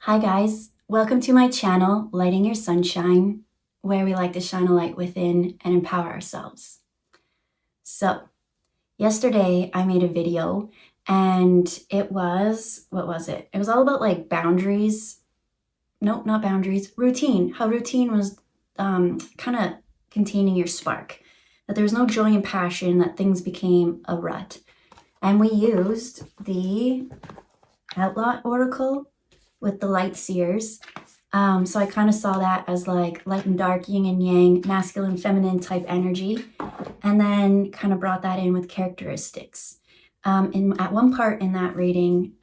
Hi guys, welcome to my channel, Lighting Your Sunshine, where we like to shine a light within and empower ourselves. So, yesterday I made a video and it was, what was it? It was all about like boundaries. Nope, not boundaries, routine. How routine was kind of containing your spark. That there was no joy and passion, that things became a rut. And we used the Outlaw Oracle with the light seers. So I kind of saw that as like light and dark, yin and yang, masculine, feminine type energy, and then kind of brought that in with characteristics. At one part in that reading,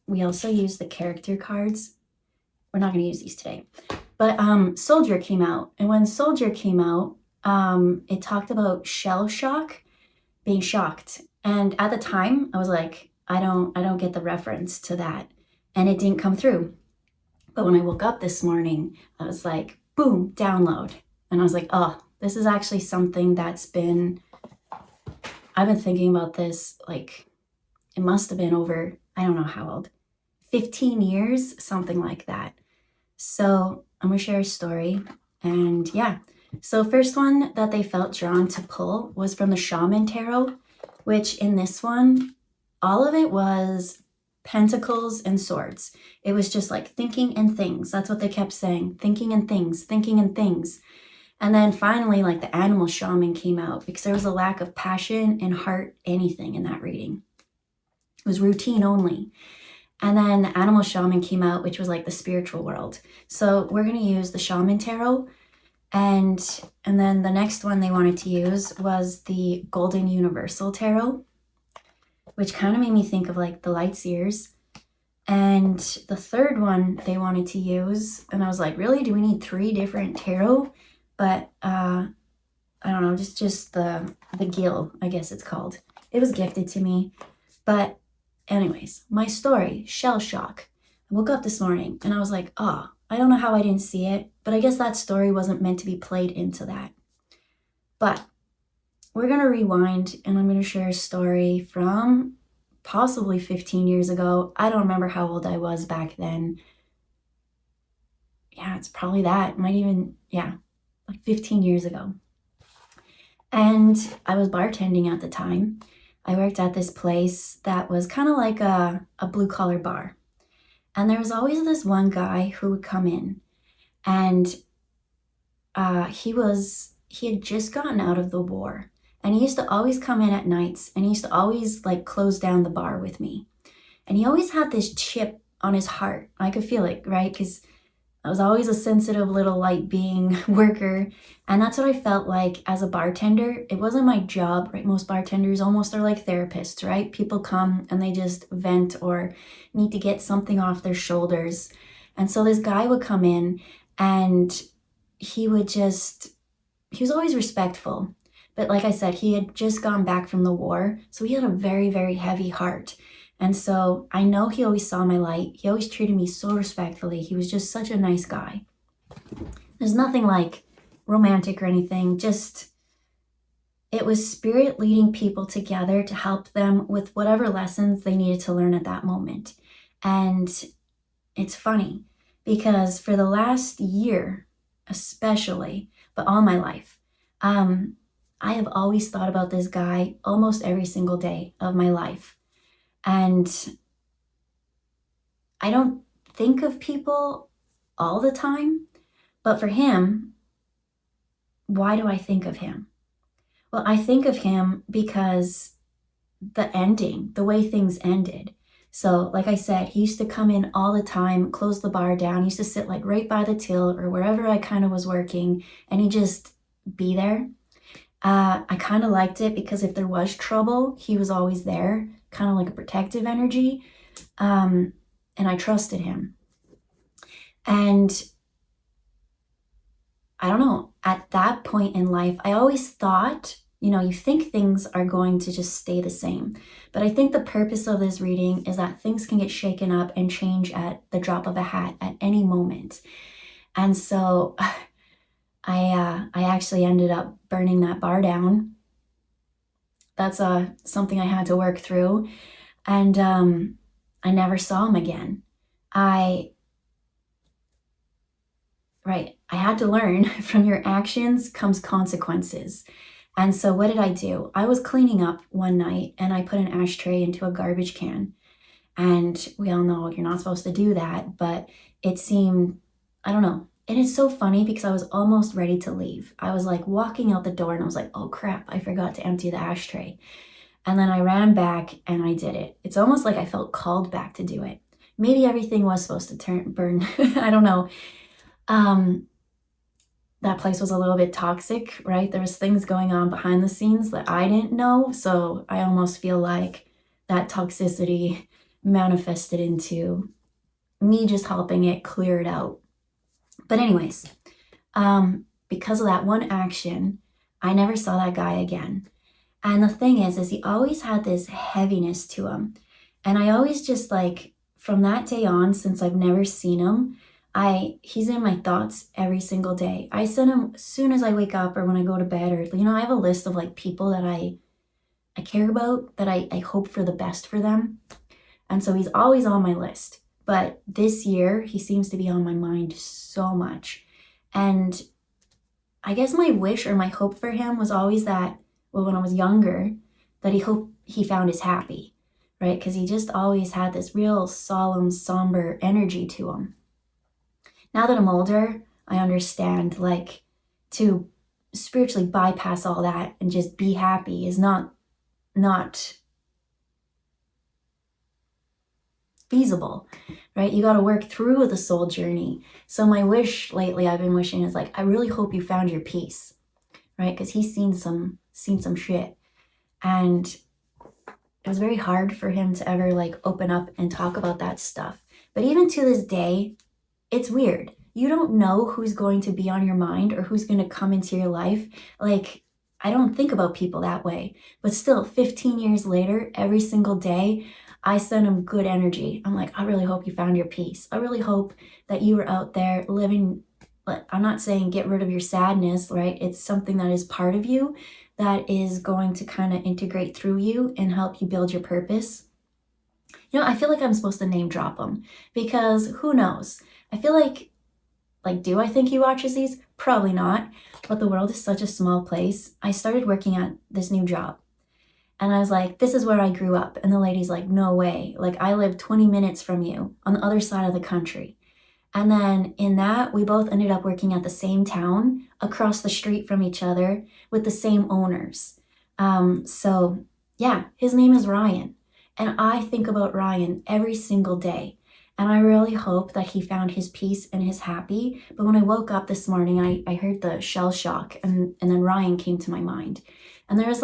we also used the character cards. We're not going to use these today, but Soldier came out, and when Soldier came out, it talked about shell shock, being shocked, and at the time I was like, I don't get the reference to that. And it didn't come through. But when I woke up this morning, I was like, boom, download. And I was like, oh, this is actually something I've been thinking about this, like, it must have been over, I don't know how old, 15 years, something like that. So I'm gonna share a story. And yeah, so first one that they felt drawn to pull was from the Shaman Tarot, which in this one, all of it was pentacles and swords. It was just like thinking and things. That's what they kept saying. Thinking and things, thinking and things. And then finally, like the animal shaman came out because there was a lack of passion and heart, anything in that reading. It was routine only. And then the animal shaman came out, which was like the spiritual world. So we're going to use the Shaman Tarot. And then the next one they wanted to use was the Golden Universal Tarot, which kind of made me think of like the light seers. And the third one they wanted to use, and I was like, really? Do we need 3 different tarot? But I don't know, just the Gill, I guess it's called. It was gifted to me. But anyways, my story, shell shock. I woke up this morning and I was like, oh, I don't know how I didn't see it, but I guess that story wasn't meant to be played into that. But we're going to rewind and I'm going to share a story from possibly 15 years ago. I don't remember how old I was back then. Yeah, it's probably that. Might even, yeah, like 15 years ago. And I was bartending at the time. I worked at this place that was kind of like a blue collar bar. And there was always this one guy who would come in and he had just gotten out of the war. And he used to always come in at nights and he used to always like close down the bar with me. And he always had this chip on his heart. I could feel it, right? Because I was always a sensitive little light being worker. And that's what I felt like as a bartender. It wasn't my job, right? Most bartenders almost are like therapists, right? People come and they just vent or need to get something off their shoulders. And so this guy would come in and he was always respectful. But like I said, he had just gone back from the war. So he had a very, very heavy heart. And so I know he always saw my light. He always treated me so respectfully. He was just such a nice guy. There's nothing like romantic or anything. Just, it was spirit leading people together to help them with whatever lessons they needed to learn at that moment. And it's funny because for the last year, especially, but all my life, I have always thought about this guy almost every single day of my life. And I don't think of people all the time, but for him, why do I think of him? Well, I think of him because the ending, the way things ended. So like I said, he used to come in all the time, close the bar down. He used to sit like right by the till or wherever I kind of was working, and he'd just be there. I kind of liked it because if there was trouble, he was always there, kind of like a protective energy. And I trusted him. And I don't know, at that point in life, I always thought, you think things are going to just stay the same. But I think the purpose of this reading is that things can get shaken up and change at the drop of a hat at any moment. And so I actually ended up burning that bar down. That's something I had to work through. And I never saw him again. I right, I had to learn from your actions comes consequences. And so what did I do? I was cleaning up one night and I put an ashtray into a garbage can. And we all know you're not supposed to do that, but it seemed, I don't know. And it's so funny because I was almost ready to leave. I was like walking out the door and I was like, oh crap, I forgot to empty the ashtray. And then I ran back and I did it. It's almost like I felt called back to do it. Maybe everything was supposed to burn. I don't know. Um, that place was a little bit toxic, right? There was things going on behind the scenes that I didn't know. So I almost feel like that toxicity manifested into me just helping it clear it out. But anyways, because of that one action, I never saw that guy again. And the thing is he always had this heaviness to him. And I always just like, from that day on, since I've never seen him, he's in my thoughts every single day. I send him as soon as I wake up or when I go to bed, or, I have a list of like people that I care about, that I hope for the best for them. And so he's always on my list. But this year, he seems to be on my mind so much. And I guess my wish or my hope for him was always that, well, when I was younger, that he found his happy, right? Because he just always had this real solemn, somber energy to him. Now that I'm older, I understand, like, to spiritually bypass all that and just be happy is not feasible, right? You got to work through the soul journey. So my wish lately, I've been wishing, is like, I really hope you found your peace, right? Because he's seen some shit, and it was very hard for him to ever like open up and talk about that stuff. But even to this day, it's weird. You don't know who's going to be on your mind or who's going to come into your life. Like, I don't think about people that way. But still, 15 years later, every single day, I send him good energy. I'm like, I really hope you found your peace. I really hope that you were out there living. But I'm not saying get rid of your sadness, right? It's something that is part of you that is going to kind of integrate through you and help you build your purpose. I feel like I'm supposed to name drop him because who knows? I feel like, do I think he watches these? Probably not. But the world is such a small place. I started working at this new job. And I was like, this is where I grew up. And the lady's like, no way. Like, I live 20 minutes from you on the other side of the country. And then in that, we both ended up working at the same town, across the street from each other, with the same owners. So yeah, his name is Ryan. And I think about Ryan every single day. And I really hope that he found his peace and his happy. But when I woke up this morning, I heard the shell shock, and then Ryan came to my mind. And there was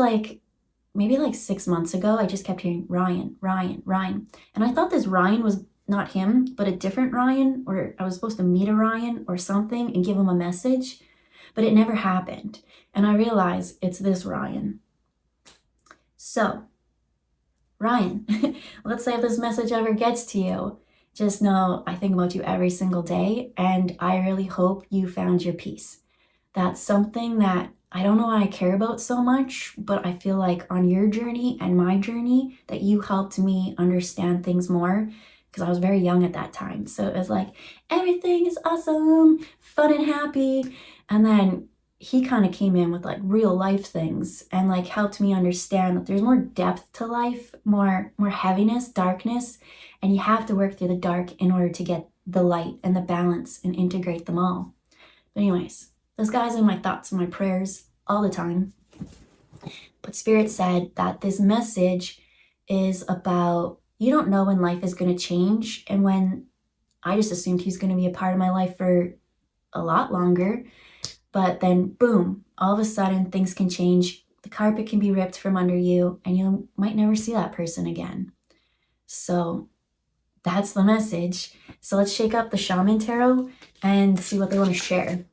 maybe 6 months ago, I just kept hearing Ryan, Ryan, Ryan. And I thought this Ryan was not him, but a different Ryan, or I was supposed to meet a Ryan or something and give him a message, but it never happened. And I realized it's this Ryan. So, Ryan, let's say if this message ever gets to you, just know I think about you every single day, and I really hope you found your peace. That's something that I don't know why I care about so much, but I feel like on your journey and my journey that you helped me understand things more, because I was very young at that time. So it was like, everything is awesome, fun and happy. And then he kind of came in with real life things and helped me understand that there's more depth to life, more heaviness, darkness, and you have to work through the dark in order to get the light and the balance and integrate them all. But anyways, this guy's in my thoughts and my prayers all the time. But Spirit said that this message is about, you don't know when life is going to change. And when I just assumed he's going to be a part of my life for a lot longer. But then boom, all of a sudden things can change. The carpet can be ripped from under you and you might never see that person again. So that's the message. So let's shake up the Shaman Tarot and see what they want to share.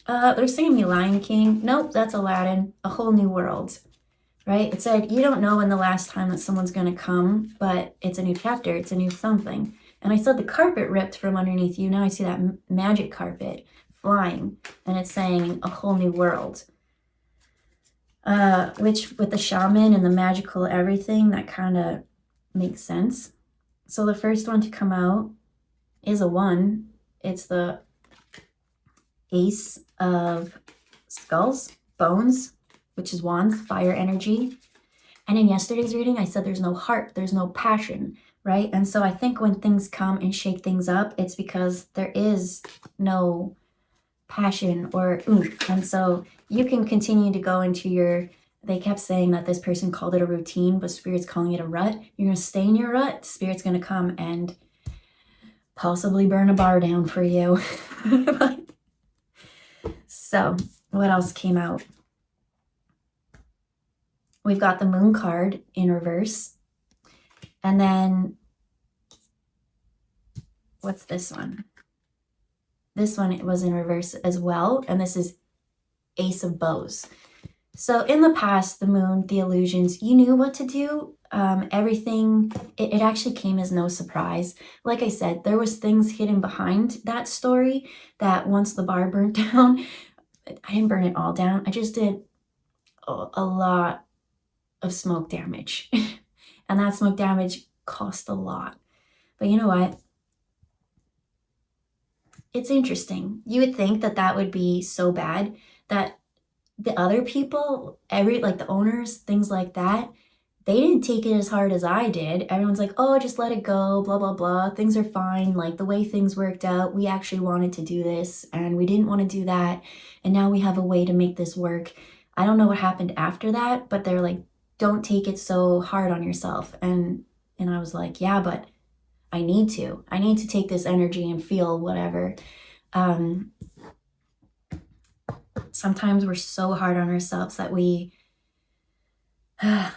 They're singing me Lion King. Nope, that's Aladdin. A Whole New World, right? It said, you don't know when the last time that someone's going to come, but it's a new chapter. It's a new something. And I said the carpet ripped from underneath you. Now I see that magic carpet flying, and it's saying a whole new world. which with the shaman and the magical everything, that kind of makes sense. So the first one to come out is a 1. It's the Ace of Skulls, Bones, which is wands, fire energy. And in yesterday's reading, I said there's no heart, there's no passion, right? And so I think when things come and shake things up, it's because there is no passion or oomph. And so you can continue to go into your, they kept saying that this person called it a routine, but Spirit's calling it a rut. You're going to stay in your rut. Spirit's going to come and possibly burn a bar down for you. So what else came out? We've got the Moon card in reverse. And then what's this one? This one, it was in reverse as well. And this is Ace of Bows. So in the past, the moon, the illusions, you knew what to do. Everything, it actually came as no surprise. Like I said, there was things hidden behind that story that once the bar burnt down, I didn't burn it all down. I just did a lot of smoke damage. And that smoke damage cost a lot. But you know what? It's interesting. You would think that that would be so bad that the other people, like the owners, things like that, they didn't take it as hard as I did. Everyone's like, oh, just let it go, blah, blah, blah. Things are fine. Like the way things worked out, we actually wanted to do this and we didn't want to do that. And now we have a way to make this work. I don't know what happened after that, but they're like, don't take it so hard on yourself. And I was like, yeah, but I need to take this energy and feel whatever. Sometimes we're so hard on ourselves that we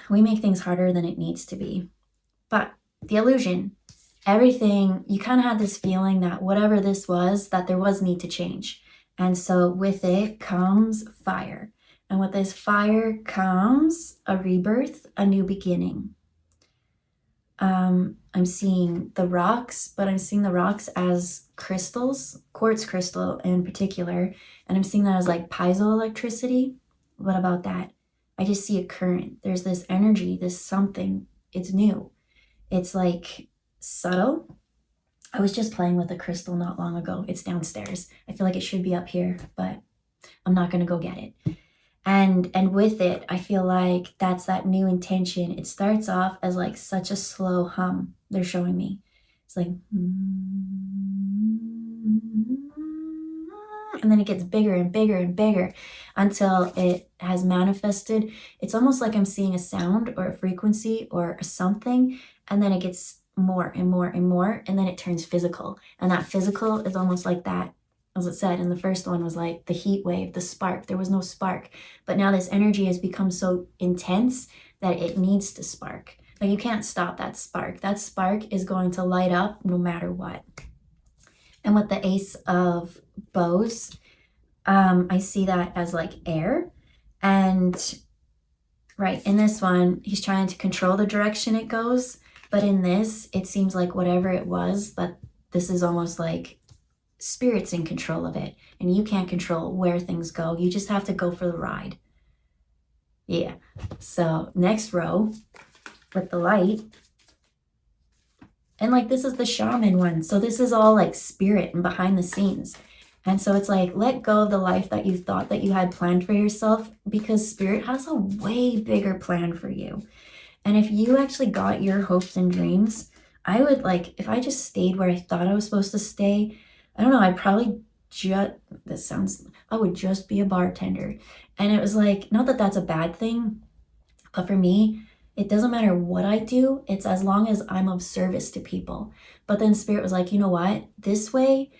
make things harder than it needs to be. But the illusion, everything, you kind of had this feeling that whatever this was, that there was need to change. And so with it comes fire. And with this fire comes a rebirth, a new beginning. I'm seeing the rocks, but I'm seeing the rocks as crystals, quartz crystal in particular. And I'm seeing that as like piezoelectricity. What about that? I just see a current. There's this energy, this something. It's new. It's like subtle. I was just playing with a crystal not long ago. It's downstairs. I feel like it should be up here, but I'm not going to go get it. And with it, I feel like that's that new intention. It starts off as like such a slow hum. They're showing me. It's like, and then it gets bigger and bigger and bigger until it has manifested. It's almost like I'm seeing a sound or a frequency or something, and then it gets more and more and more, and then it turns physical. And that physical is almost like that, as it said in the first one, was like the heat wave, the spark. There was no spark, but now this energy has become so intense that it needs to spark. Like you can't stop that spark. That spark is going to light up no matter what. And with the Ace of Bows, I see that as like air. And right, in this one, he's trying to control the direction it goes. But in this, it seems like whatever it was, that this is almost like Spirit's in control of it. And you can't control where things go. You just have to go for the ride. Yeah. So next row with the light. And like this is the shaman one. So this is all like spirit and behind the scenes. And so it's like, let go of the life that you thought that you had planned for yourself, because Spirit has a way bigger plan for you. And if you actually got your hopes and dreams, I would like, if I just stayed where I thought I was supposed to stay, I don't know, I'd probably I would just be a bartender. And it was like, not that that's a bad thing, but for me, it doesn't matter what I do. It's as long as I'm of service to people. But then Spirit was like, you know what? This way,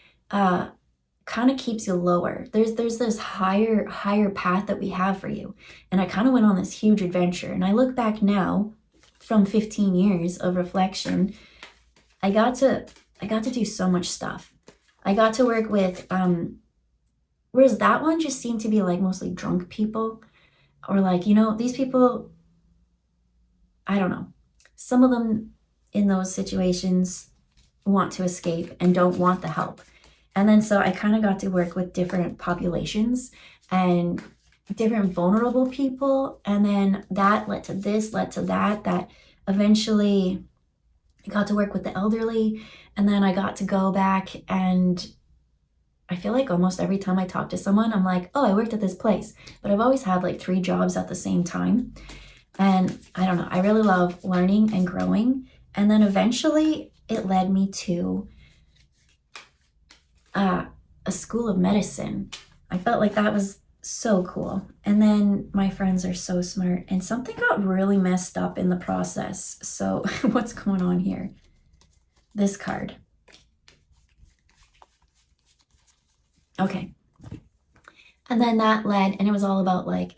kind of keeps you lower. There's this higher path that we have for you. And I kind of went on this huge adventure. And I look back now from 15 years of reflection, I got to do so much stuff. I got to work with, whereas that one just seemed to be like mostly drunk people, or like, you know, these people, I don't know. Some of them in those situations want to escape and don't want the help. And then so I kind of got to work with different populations, and different vulnerable people. And then that led to this, led to that eventually I got to work with the elderly. And then I got to go back, and I feel like almost every time I talk to someone, I'm like, oh, I worked at this place. But I've always had like 3 jobs at the same time. And I don't know, I really love learning and growing. And then eventually it led me to a school of medicine. I felt like that was so cool. And then my friends are so smart, and something got really messed up in the process. So what's going on here? This card. Okay. And then that led, and it was all about like,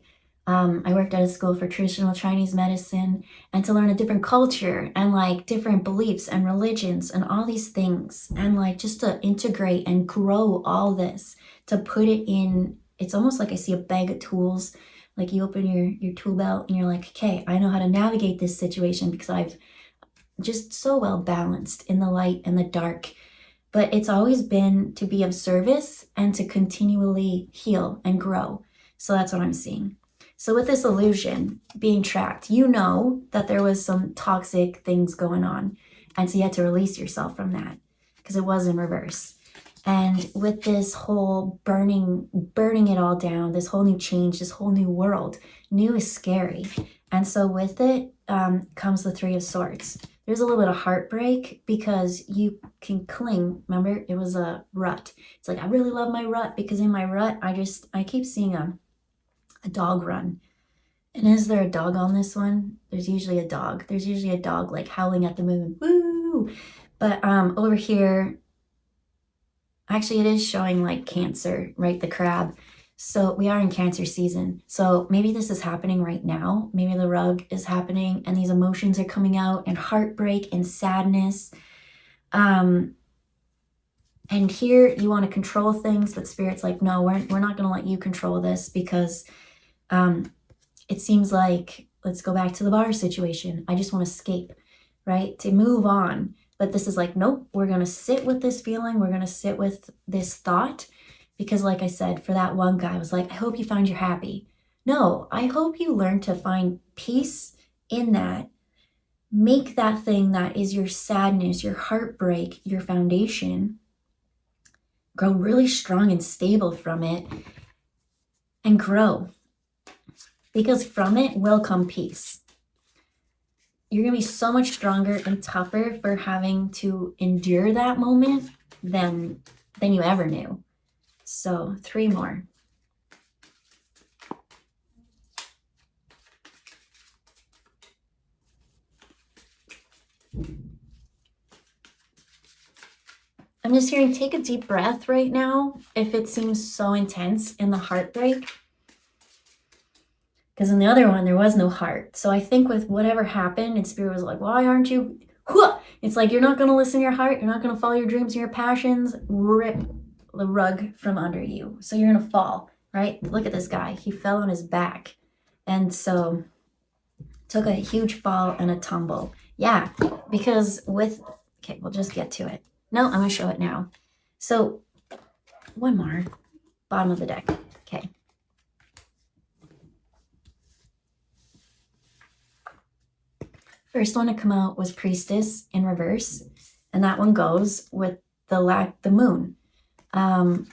I worked at a school for traditional Chinese medicine, and to learn a different culture and like different beliefs and religions and all these things, and like just to integrate and grow all this, to put it in, it's almost like I see a bag of tools. Like you open your tool belt and you're like, okay, I know how to navigate this situation because I've just so well balanced in the light and the dark. But it's always been to be of service and to continually heal and grow. So that's what I'm seeing. So with this illusion being trapped, you know that there was some toxic things going on. And so you had to release yourself from that because it was in reverse. And with this whole burning it all down, this whole new change, this whole new world, new is scary. And so with it comes the 3 of Swords. There's a little bit of heartbreak because you can cling. Remember, it was a rut. It's like, I really love my rut because in my rut, I keep seeing a dog run. And is there a dog on this one? There's usually a dog. There's usually a dog like howling at the moon. Woo! But over here, actually it is showing like Cancer, right? The crab. So we are in Cancer season. So maybe this is happening right now. Maybe the rug is happening and these emotions are coming out, and heartbreak and sadness. And here you want to control things, but Spirit's like, no, we're not going to let you control this because it seems like, let's go back to the bar situation. I just want to escape, right? To move on. But this is like, nope, we're going to sit with this feeling. We're going to sit with this thought. Because like I said, for that one guy, I was like, I hope you find you're happy. No, I hope you learn to find peace in that. Make that thing that is your sadness, your heartbreak, your foundation. Grow really strong and stable from it. And grow. Because from it will come peace. You're going to be so much stronger and tougher for having to endure that moment than you ever knew. So 3 more. I'm just hearing, take a deep breath right now if it seems so intense in the heartbreak. Because in the other one, there was no heart. So I think with whatever happened, and Spirit was like, why aren't you? It's like, you're not going to listen to your heart. You're not going to follow your dreams and your passions. Rip the rug from under you. So you're going to fall, right? Look at this guy. He fell on his back. And so took a huge fall and a tumble. Yeah, because okay, we'll just get to it. No, I'm going to show it now. So 1 more. Bottom of the deck. Okay. First one to come out was Priestess in reverse, and that one goes with the moon, and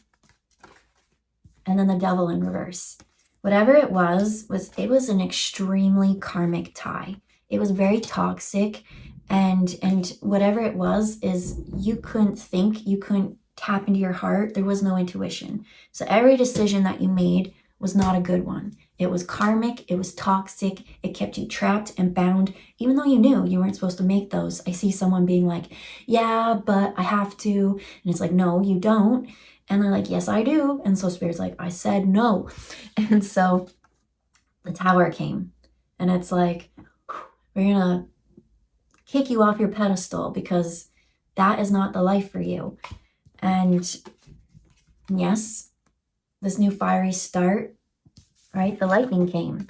then the Devil in reverse. Whatever it was an extremely karmic tie. It was very toxic, and whatever it was is you couldn't think, you couldn't tap into your heart. There was no intuition. So every decision that you made was not a good one. It was karmic, it was toxic, it kept you trapped and bound, even though you knew you weren't supposed to make those. I see someone being like, yeah, but I have to. And it's like, no, you don't. And they're like, yes, I do. And so Spirit's like, I said no. And so the Tower came. And it's like, we're going to kick you off your pedestal because that is not the life for you. And yes, this new fiery start, right? The lightning came.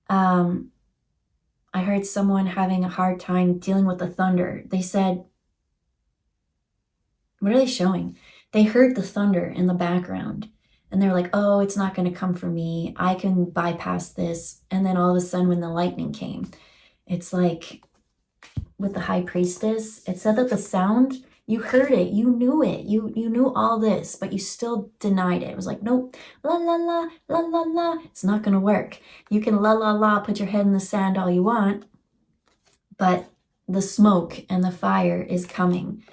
I heard someone having a hard time dealing with the thunder. They said, what are they showing? They heard the thunder in the background. and they're like, oh, it's not going to come for me. I can bypass this. And then all of a sudden when the lightning came, it's like with the high priestess, it said that the sound, you heard it, you knew it, you knew all this, but you still denied it. It was like, nope, la la la, la la la, it's not gonna work. You can la la la, put your head in the sand all you want, but the smoke and the fire is coming.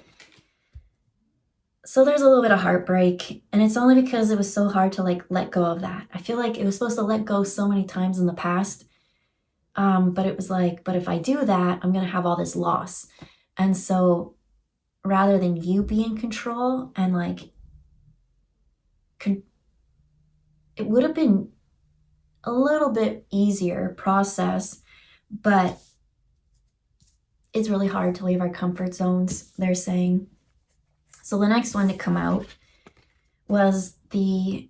So there's a little bit of heartbreak, and it's only because it was so hard to like let go of that. I feel like it was supposed to let go so many times in the past, but it was like, but if I do that, I'm gonna have all this loss. And so rather than you be in control and like, it would have been a little bit easier process, but it's really hard to leave our comfort zones, they're saying. So the next one to come out was the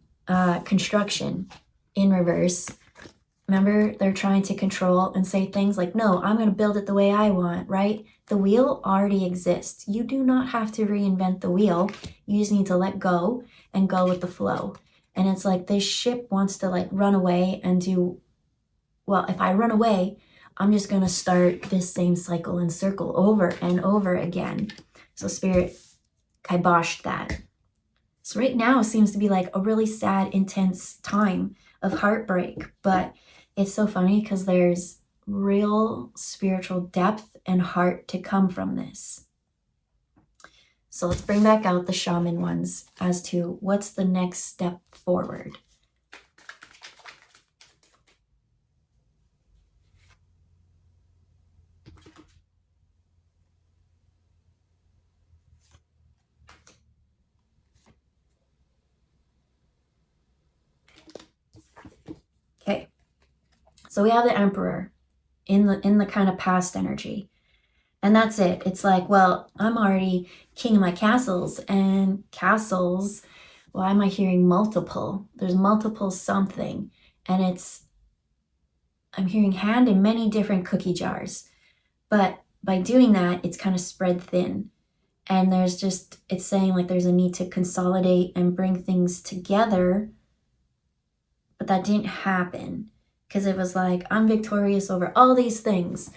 construction in reverse. Remember, they're trying to control and say things like, no, I'm going to build it the way I want, right? The wheel already exists. You do not have to reinvent the wheel. You just need to let go and go with the flow. And it's like this ship wants to like run away and do, well, if I run away, I'm just going to start this same cycle and circle over and over again. So Spirit kiboshed that. So right now seems to be like a really sad, intense time of heartbreak, but it's so funny because there's real spiritual depth and heart to come from this. So let's bring back out the shaman ones as to what's the next step forward. Okay, so we have the Emperor in the kind of past energy. And that's it. It's like, well, I'm already king of my castles, and castles, why am I hearing multiple? There's multiple something. And I'm hearing hand in many different cookie jars. But by doing that, it's kind of spread thin. And it's saying like there's a need to consolidate and bring things together. But that didn't happen because it was like, I'm victorious over all these things.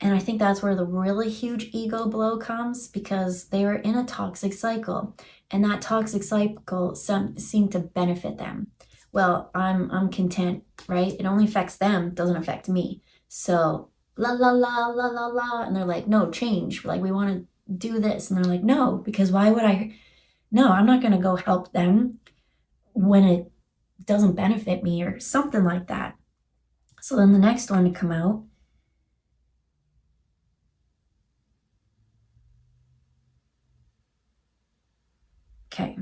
And I think that's where the really huge ego blow comes, because they were in a toxic cycle, and that toxic cycle seemed to benefit them. Well, I'm content, right? It only affects them, doesn't affect me. So la la la la la la, and they're like, no, change. Like, we want to do this, and they're like, no, because why would I? No, I'm not going to go help them when it doesn't benefit me or something like that. So then the next one to come out. Okay.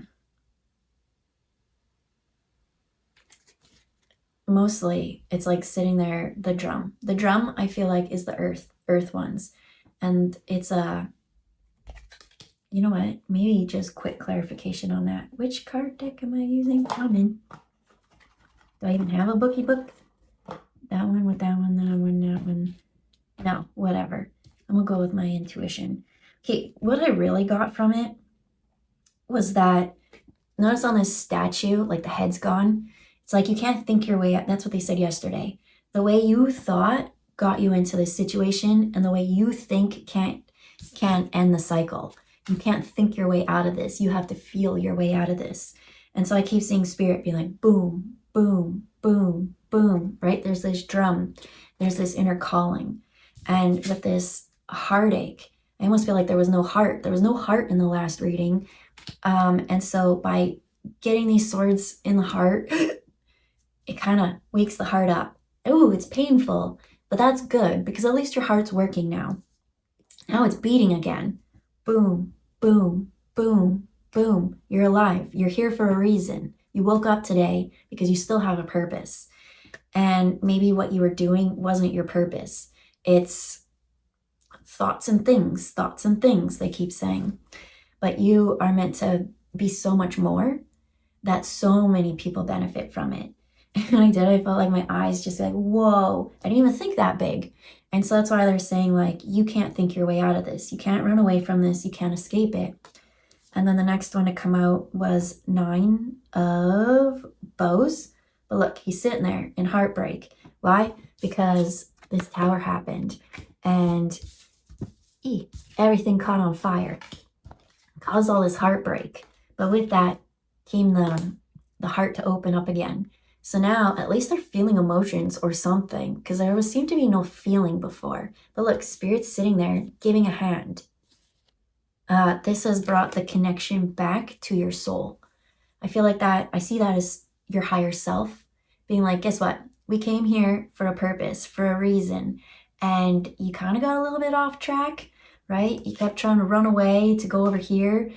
Mostly it's like sitting there, the drum. The drum, I feel like, is the earth ones. And it's you know what? Maybe just quick clarification on that. Which card deck am I using? Shaman. Do I even have a bookie book? That one with that one, that one, that one. No, whatever. I'm gonna go with my intuition. Okay, what I really got from it was that, notice on this statue, like the head's gone. It's like you can't think your way out. That's what they said yesterday. The way you thought got you into this situation, and the way you think can't end the cycle. You can't think your way out of this. You have to feel your way out of this. And so I keep seeing Spirit be like, boom, boom, boom, boom, right? There's this drum. There's this inner calling. And with this heartache, I almost feel like there was no heart. There was no heart in the last reading. And so by getting these swords in the heart, it kind of wakes the heart up. Oh, it's painful, but that's good, because at least your heart's working now. Now it's beating again. Boom, boom, boom, boom. You're alive. You're here for a reason. You woke up today because you still have a purpose. And maybe what you were doing wasn't your purpose. It's thoughts and things, they keep saying. But you are meant to be so much more that so many people benefit from it. And I felt like my eyes just like, whoa, I didn't even think that big. And so that's why they're saying, like, you can't think your way out of this. You can't run away from this. You can't escape it. And then the next one to come out was 9 of bows. But look, he's sitting there in heartbreak. Why? Because this tower happened and everything caught on fire. Caused all this heartbreak. But with that came the heart to open up again. So now at least they're feeling emotions or something, because there seemed to be no feeling before. But look, Spirit's sitting there giving a hand. This has brought the connection back to your soul. I feel like that, I see that as your higher self being like, guess what? We came here for a purpose, for a reason. And you kind of got a little bit off track, right? You kept trying to run away to go over here.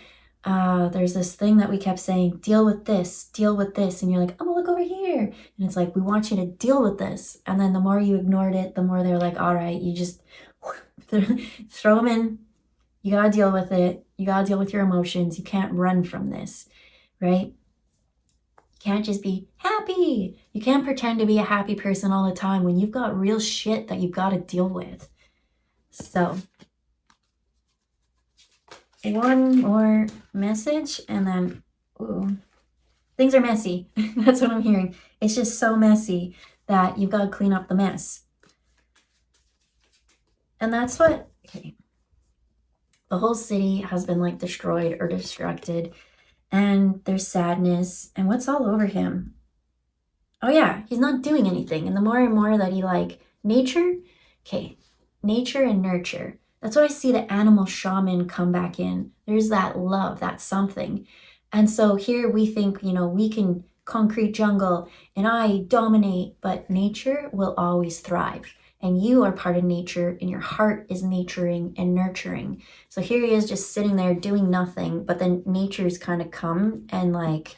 There's this thing that we kept saying, deal with this, deal with this. And you're like, oh, look over here. And it's like, we want you to deal with this. And then the more you ignored it, the more they're like, all right, you just throw them in. You got to deal with it. You got to deal with your emotions. You can't run from this, right? You can't just be happy. You can't pretend to be a happy person all the time when you've got real shit that you've got to deal with. So, one more message and then, ooh, things are messy. That's what I'm hearing. It's just so messy that you've got to clean up the mess. And that's what, okay. The whole city has been like destroyed or destructed, and there's sadness. And what's all over him? Oh yeah, he's not doing anything. And the more and more that he like nature, okay, nature and nurture. That's what I see the animal shaman come back in. There's that love, that something. And so here we think, you know, we can concrete jungle and I dominate, but nature will always thrive. And you are part of nature and your heart is naturing and nurturing. So here he is just sitting there doing nothing, but then nature's kind of come and like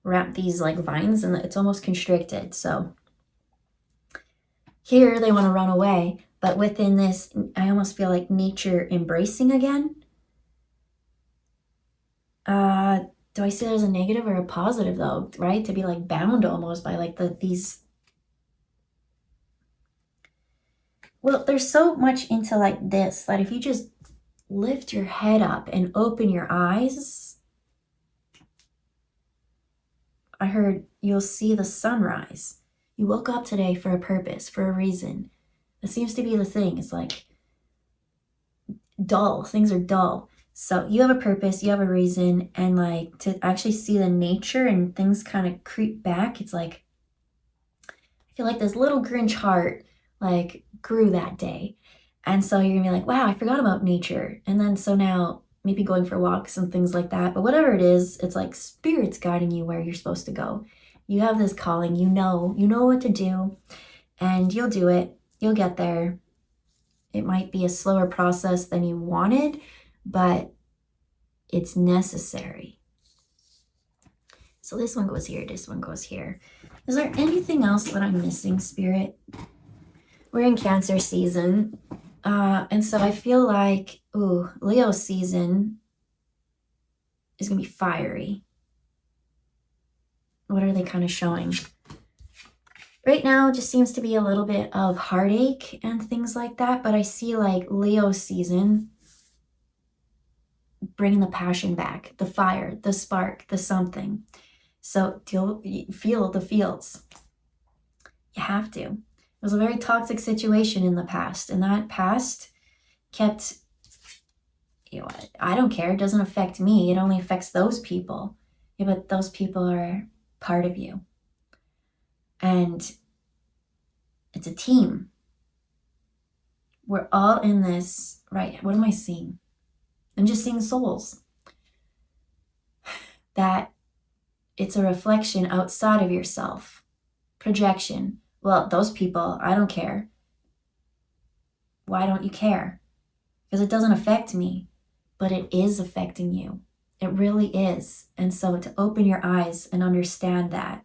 wrap these like vines and it's almost constricted. So here they want to run away, but within this, I almost feel like nature embracing again. Do I see it as a negative or a positive though, right? To be like bound almost by like these. Well, there's so much into like this that if you just lift your head up and open your eyes, I heard you'll see the sunrise. You woke up today for a purpose, for a reason. That seems to be the thing. It's like dull. Things are dull. So you have a purpose, you have a reason, and like to actually see the nature and things kind of creep back. It's like, I feel like this little Grinch heart like grew that day. And so you're gonna be like, wow, I forgot about nature. And then so now maybe going for walks and things like that. But whatever it is, it's like Spirit's guiding you where you're supposed to go. You have this calling, you know what to do, and you'll do it. You'll get there. It might be a slower process than you wanted, but it's necessary. So this one goes here, this one goes here. Is there anything else that I'm missing, Spirit? We're in Cancer season. And so I feel like, Leo season is going to be fiery. What are they kind of showing? Right now, it just seems to be a little bit of heartache and things like that. But I see like Leo season bringing the passion back, the fire, the spark, the something. So feel the feels. You have to. It was a very toxic situation in the past. And that past kept, I don't care. It doesn't affect me. It only affects those people. Yeah, but those people are part of you. And it's a team. We're all in this, right? What am I seeing? I'm just seeing souls. That it's a reflection outside of yourself. Projection. Well, those people, I don't care. Why don't you care? Because it doesn't affect me, but it is affecting you. It really is. And so to open your eyes and understand that.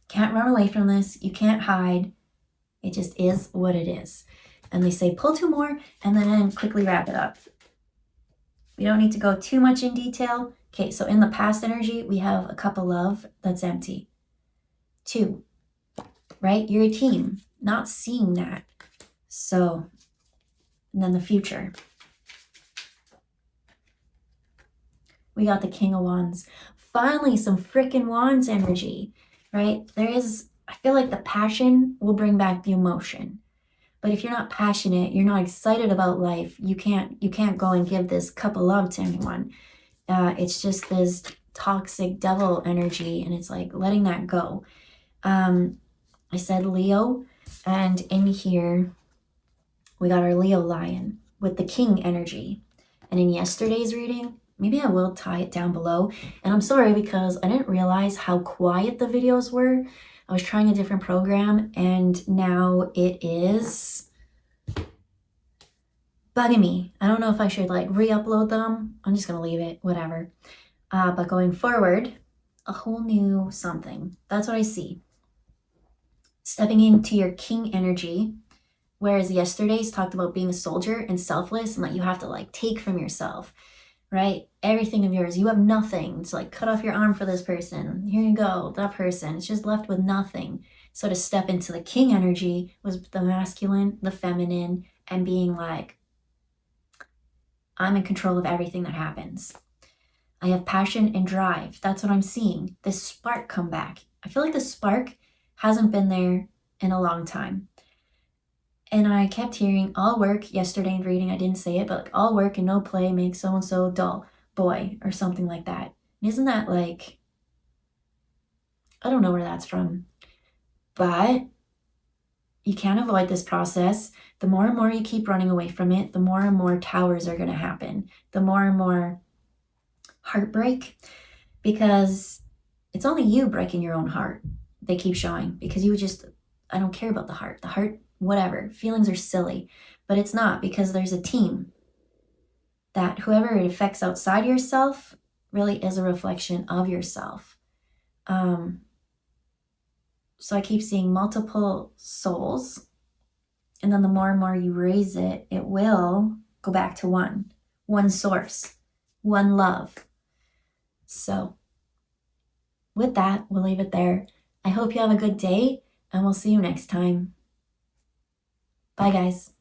Can't run away from this. You can't hide. It just is what it is. And they say pull two more and then quickly wrap it up. We don't need to go too much in detail. Okay, so in the past energy, we have a cup of love that's empty. 2, right? You're a team, not seeing that. So, and then the future. we got the King of Wands. Finally, some freaking Wands energy, right? I feel like the passion will bring back the emotion. But if you're not passionate, you're not excited about life, you can't go and give this cup of love to anyone. It's just this toxic devil energy, and it's like letting that go. I said Leo, and in here we got our Leo lion with the king energy. And in yesterday's reading, maybe I will tie it down below. And I'm sorry because I didn't realize how quiet the videos were. I was trying a different program and now it is bugging me. I don't know if I should like re-upload them. I'm just gonna leave it, whatever. But going forward, a whole new something. That's what I see. Stepping into your king energy, whereas yesterday's talked about being a soldier and selfless and that you have to like take from yourself, right? Everything of yours, you have nothing. It's like cut off your arm for this person. Here you go, that person. It's just left with nothing. So to step into the king energy was the masculine, the feminine, and being like, I'm in control of everything that happens. I have passion and drive. That's what I'm seeing. This spark come back. I feel like the spark hasn't been there in a long time. And I kept hearing all work yesterday in reading. I didn't say it, but like all work and no play makes so-and-so dull boy or something like that. And isn't that like, I don't know where that's from, but you can't avoid this process. The more and more you keep running away from it, the more and more towers are going to happen. The more and more heartbreak, because it's only you breaking your own heart. They keep showing because I don't care about the heart. The heart, whatever, feelings are silly, but it's not, because there's a team that whoever it affects outside yourself really is a reflection of yourself. So I keep seeing multiple souls, and then the more and more you raise it, it will go back to one source, one love. So with that, we'll leave it there. I hope you have a good day, and we'll see you next time. Bye, guys.